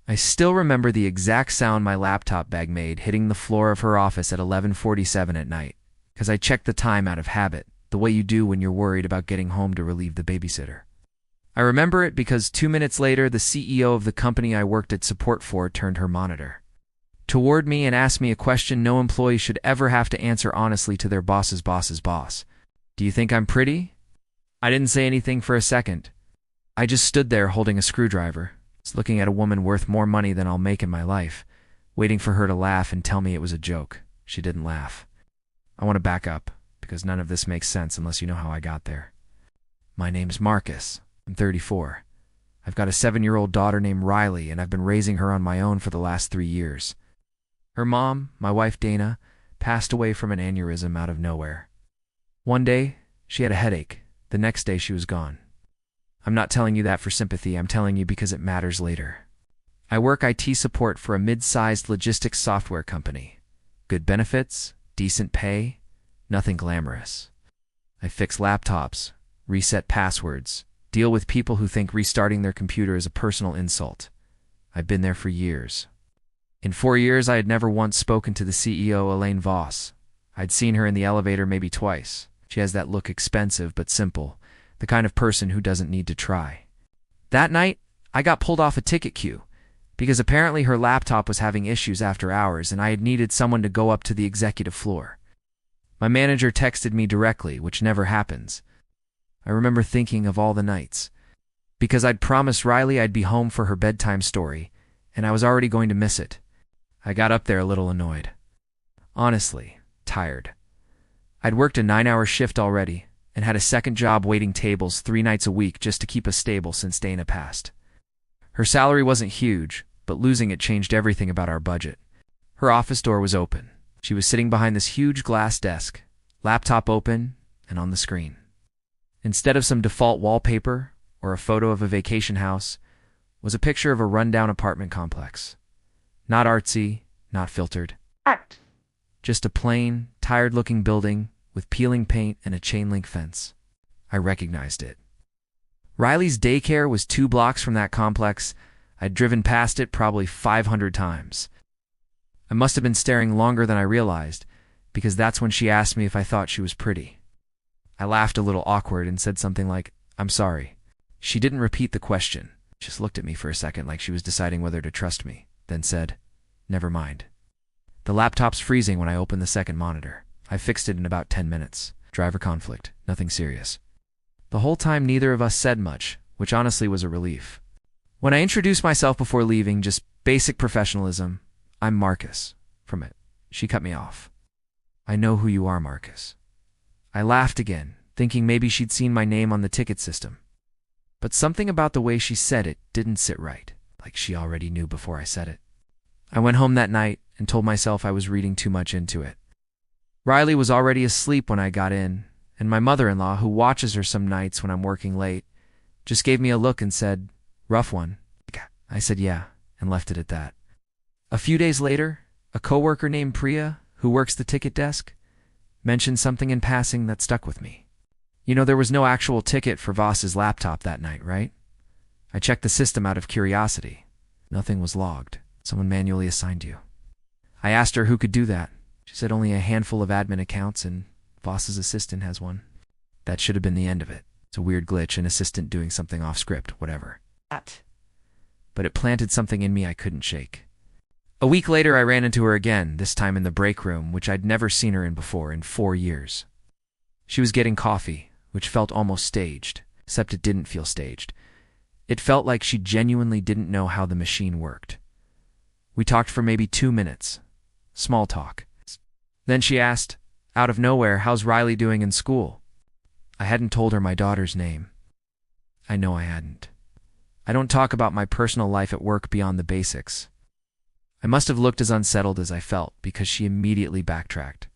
I still remember the exact sound my laptop bag made hitting the floor of her office at 11:47 at night, because I checked the time out of habit, the way you do when you're worried about getting home to relieve the babysitter. I remember it because 2 minutes later, the CEO of the company I worked at support for turned her monitor toward me and asked me a question no employee should ever have to answer honestly to their boss's boss's boss. Do you think I'm pretty? I didn't say anything for a second. I just stood there holding a screwdriver, looking at a woman worth more money than I'll make in my life, waiting for her to laugh and tell me it was a joke. She didn't laugh. I want to back up, because none of this makes sense unless you know how I got there. My name's Marcus. I'm 34. I've got a 7-year-old daughter named Riley, and I've been raising her on my own for the last 3 years. Her mom, my wife Dana, passed away from an aneurysm out of nowhere. One day, she had a headache. The next day, she was gone. I'm not telling you that for sympathy. I'm telling you because it matters later. I work IT support for a mid-sized logistics software company. Good benefits, decent pay, nothing glamorous. I fix laptops, reset passwords, deal with people who think restarting their computer is a personal insult. I've been there for years. In 4 years, I had never once spoken to the CEO, Elaine Voss. I'd seen her in the elevator maybe twice. She has that look, expensive but simple, the kind of person who doesn't need to try. That night, I got pulled off a ticket queue because apparently her laptop was having issues after hours and I had needed someone to go up to the executive floor. My manager texted me directly, which never happens. I remember thinking of all the nights, because I'd promised Riley I'd be home for her bedtime story, and I was already going to miss it. I got up there a little annoyed. Honestly, tired. I'd worked a 9-hour shift already, and had a second job waiting tables 3 nights a week just to keep us stable since Dana passed. Her salary wasn't huge, but losing it changed everything about our budget. Her office door was open. She was sitting behind this huge glass desk, laptop open and on the screen. Instead of some default wallpaper or a photo of a vacation house, was a picture of a rundown apartment complex. Not artsy, not filtered. Just a plain, tired-looking building with peeling paint and a chain-link fence. I recognized it. Riley's daycare was 2 blocks from that complex. I'd driven past it probably 500 times. I must have been staring longer than I realized, because that's when she asked me if I thought she was pretty. I laughed a little awkward and said something like, "I'm sorry." She didn't repeat the question, just looked at me for a second like she was deciding whether to trust me, then said, "Never mind." The laptop's freezing when I open the second monitor. I fixed it in about 10 minutes. Driver conflict, nothing serious. The whole time neither of us said much, which honestly was a relief. When I introduced myself before leaving, just basic professionalism, "I'm Marcus," from it, she cut me off. "I know who you are, Marcus." I laughed again, thinking maybe she'd seen my name on the ticket system. But something about the way she said it didn't sit right, like she already knew before I said it. I went home that night and told myself I was reading too much into it. Riley was already asleep when I got in, and my mother-in-law, who watches her some nights when I'm working late, just gave me a look and said, "Rough one." I said yeah, and left it at that. A few days later, a coworker named Priya, who works the ticket desk, mentioned something in passing that stuck with me. You know, there was no actual ticket for Voss's laptop that night, right? I checked the system out of curiosity. Nothing was logged. Someone manually assigned you. I asked her who could do that. She said only a handful of admin accounts, and Voss's assistant has one. That should have been the end of it. It's a weird glitch, an assistant doing something off script, whatever. But it planted something in me I couldn't shake. A week later, I ran into her again, this time in the break room, which I'd never seen her in before in 4 years. She was getting coffee, which felt almost staged, except it didn't feel staged. It felt like she genuinely didn't know how the machine worked. We talked for maybe 2 minutes. Small talk. Then she asked, out of nowhere, "How's Riley doing in school?" I hadn't told her my daughter's name. I know I hadn't. I don't talk about my personal life at work beyond the basics. I must have looked as unsettled as I felt because she immediately backtracked.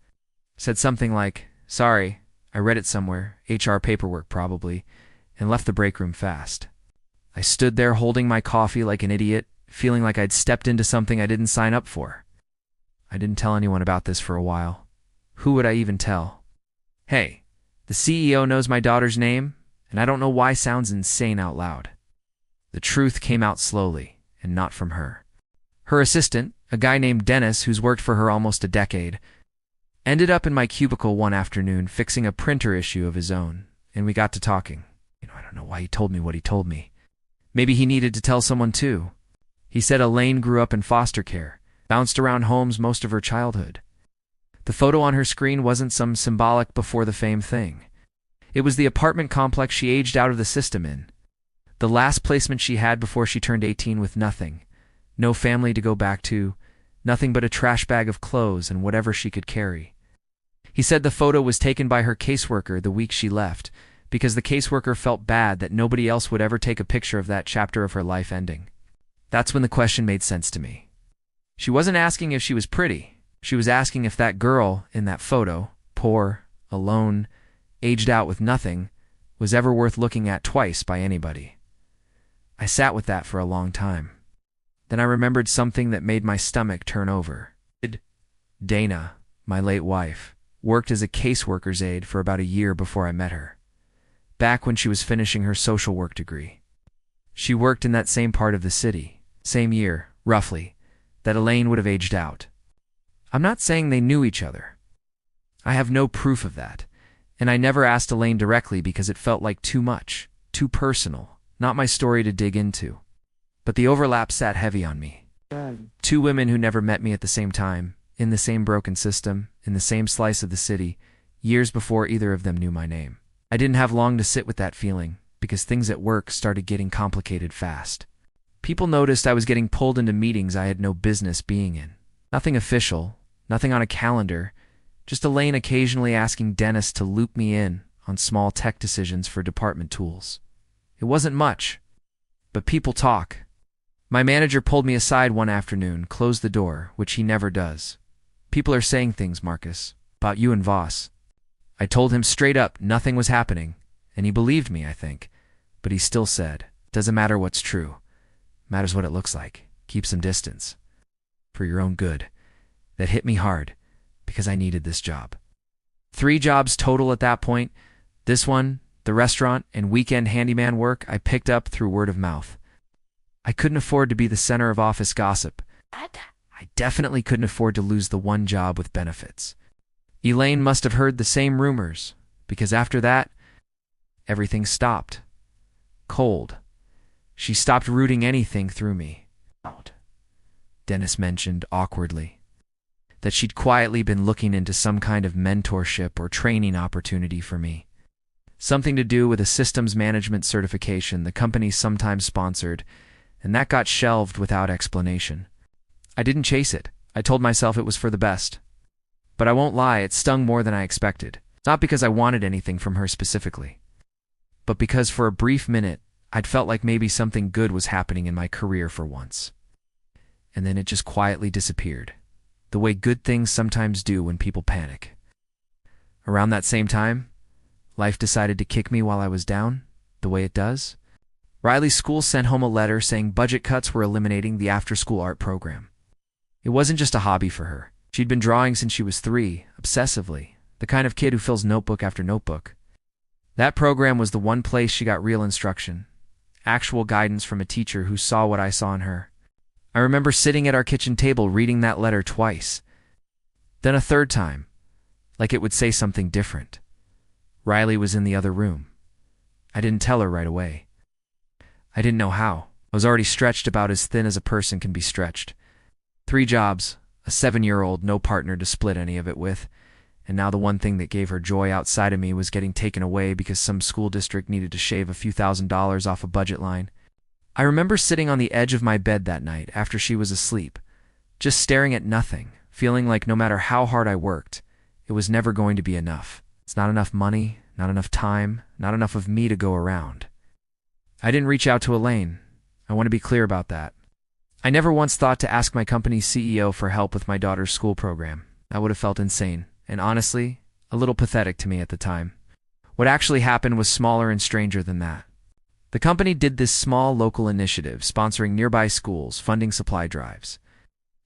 Said something like, "Sorry, I read it somewhere, HR paperwork probably," and left the break room fast. I stood there holding my coffee like an idiot, feeling like I'd stepped into something I didn't sign up for. I didn't tell anyone about this for a while. Who would I even tell? Hey, the CEO knows my daughter's name, and I don't know why sounds insane out loud. The truth came out slowly, and not from her. Her assistant, a guy named Dennis who's worked for her almost a decade, ended up in my cubicle one afternoon fixing a printer issue of his own, and we got to talking. I don't know why he told me what he told me. Maybe he needed to tell someone too. He said Elaine grew up in foster care, bounced around homes most of her childhood. The photo on her screen wasn't some symbolic before the fame thing. It was the apartment complex she aged out of the system in. The last placement she had before she turned 18 with nothing. No family to go back to, nothing but a trash bag of clothes and whatever she could carry. He said the photo was taken by her caseworker the week she left, because the caseworker felt bad that nobody else would ever take a picture of that chapter of her life ending. That's when the question made sense to me. She wasn't asking if she was pretty. She was asking if that girl in that photo, poor, alone, aged out with nothing, was ever worth looking at twice by anybody. I sat with that for a long time. Then I remembered something that made my stomach turn over. Dana, my late wife, worked as a caseworker's aide for about a year before I met her, back when she was finishing her social work degree. She worked in that same part of the city, same year, roughly, that Elaine would have aged out. I'm not saying they knew each other. I have no proof of that, and I never asked Elaine directly because it felt like too much, too personal, not my story to dig into. But the overlap sat heavy on me. Two women who never met me at the same time, in the same broken system, in the same slice of the city, years before either of them knew my name. I didn't have long to sit with that feeling, because things at work started getting complicated fast. People noticed I was getting pulled into meetings I had no business being in. Nothing official, nothing on a calendar, just Elaine occasionally asking Dennis to loop me in on small tech decisions for department tools. It wasn't much, but people talk. My manager pulled me aside one afternoon, closed the door, which he never does. People are saying things, Marcus, about you and Voss. I told him straight up nothing was happening, and he believed me, I think. But he still said, doesn't matter what's true. Matters what it looks like. Keep some distance. For your own good. That hit me hard, because I needed this job. 3 jobs total at that point. This one, the restaurant, and weekend handyman work I picked up through word of mouth. I couldn't afford to be the center of office gossip. I definitely couldn't afford to lose the one job with benefits. Elaine must have heard the same rumors, because after that, everything stopped. Cold. She stopped rooting anything through me. Dennis mentioned, awkwardly, that she'd quietly been looking into some kind of mentorship or training opportunity for me. Something to do with a systems management certification the company sometimes sponsored, and that got shelved without explanation. I didn't chase it. I told myself it was for the best. But I won't lie, it stung more than I expected. Not because I wanted anything from her specifically, but because for a brief minute, I'd felt like maybe something good was happening in my career for once. And then it just quietly disappeared, the way good things sometimes do when people panic. Around that same time, life decided to kick me while I was down, the way it does. Riley's school sent home a letter saying budget cuts were eliminating the after-school art program. It wasn't just a hobby for her. She'd been drawing since she was 3, obsessively, the kind of kid who fills notebook after notebook. That program was the one place she got real instruction, actual guidance from a teacher who saw what I saw in her. I remember sitting at our kitchen table reading that letter twice, then a third time, like it would say something different. Riley was in the other room. I didn't tell her right away. I didn't know how. I was already stretched about as thin as a person can be stretched. 3 jobs, a 7-year-old, no partner to split any of it with, and now the one thing that gave her joy outside of me was getting taken away because some school district needed to shave a few $1,000s off a budget line. I remember sitting on the edge of my bed that night after she was asleep, just staring at nothing, feeling like no matter how hard I worked, it was never going to be enough. It's not enough money, not enough time, not enough of me to go around. I didn't reach out to Elaine. I want to be clear about that. I never once thought to ask my company's CEO for help with my daughter's school program. That would have felt insane, and honestly, a little pathetic to me at the time. What actually happened was smaller and stranger than that. The company did this small local initiative, sponsoring nearby schools, funding supply drives.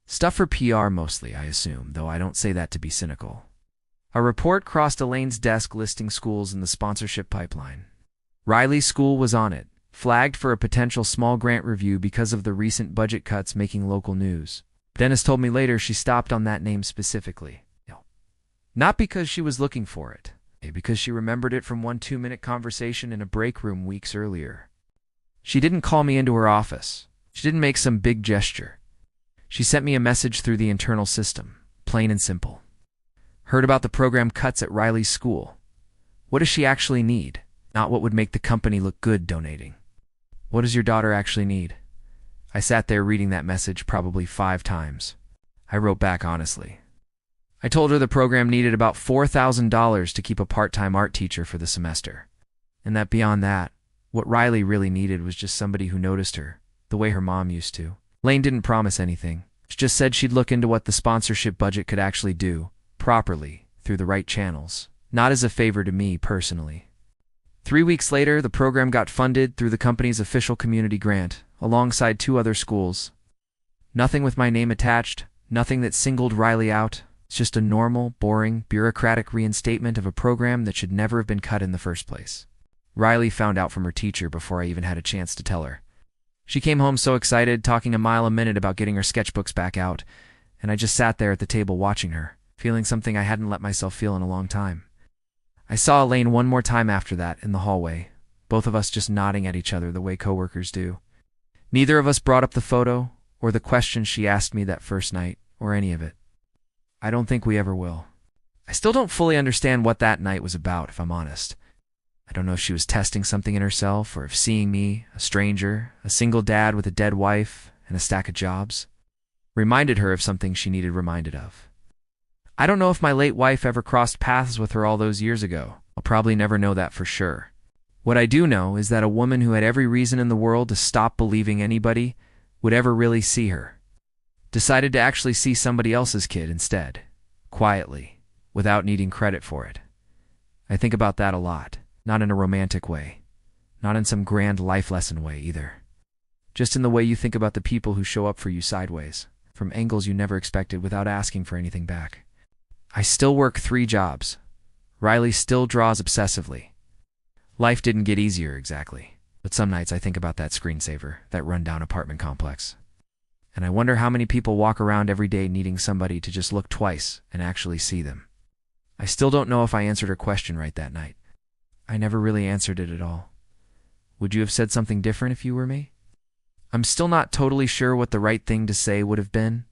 Stuff for PR mostly, I assume, though I don't say that to be cynical. A report crossed Elaine's desk listing schools in the sponsorship pipeline. Riley's school was on it, Flagged for a potential small grant review because of the recent budget cuts making local news. Dennis told me later she stopped on that name specifically. Not because she was looking for it, because she remembered it from one 2-minute conversation in a break room weeks earlier. She didn't call me into her office. She didn't make some big gesture. She sent me a message through the internal system, plain and simple. Heard about the program cuts at Riley's school. What does she actually need? Not what would make the company look good donating. What does your daughter actually need? I sat there reading that message probably 5 times. I wrote back honestly. I told her the program needed about $4,000 to keep a part-time art teacher for the semester. And that beyond that, what Riley really needed was just somebody who noticed her, the way her mom used to. Lane didn't promise anything. She just said she'd look into what the sponsorship budget could actually do, properly, through the right channels, not as a favor to me personally. 3 weeks later, the program got funded through the company's official community grant, alongside 2 other schools. Nothing with my name attached, nothing that singled Riley out. It's just a normal, boring, bureaucratic reinstatement of a program that should never have been cut in the first place. Riley found out from her teacher before I even had a chance to tell her. She came home so excited, talking a mile a minute about getting her sketchbooks back out, and I just sat there at the table watching her, feeling something I hadn't let myself feel in a long time. I saw Elaine one more time after that in the hallway, both of us just nodding at each other the way coworkers do. Neither of us brought up the photo, or the questions she asked me that first night, or any of it. I don't think we ever will. I still don't fully understand what that night was about, if I'm honest. I don't know if she was testing something in herself, or if seeing me, a stranger, a single dad with a dead wife, and a stack of jobs, reminded her of something she needed reminded of. I don't know if my late wife ever crossed paths with her all those years ago. I'll probably never know that for sure. What I do know is that a woman who had every reason in the world to stop believing anybody would ever really see her, decided to actually see somebody else's kid instead, quietly, without needing credit for it. I think about that a lot, not in a romantic way, not in some grand life lesson way either. Just in the way you think about the people who show up for you sideways, from angles you never expected without asking for anything back. I still work 3 jobs. Riley still draws obsessively. Life didn't get easier exactly, but some nights I think about that screensaver, that rundown apartment complex. And I wonder how many people walk around every day needing somebody to just look twice and actually see them. I still don't know if I answered her question right that night. I never really answered it at all. Would you have said something different if you were me? I'm still not totally sure what the right thing to say would have been,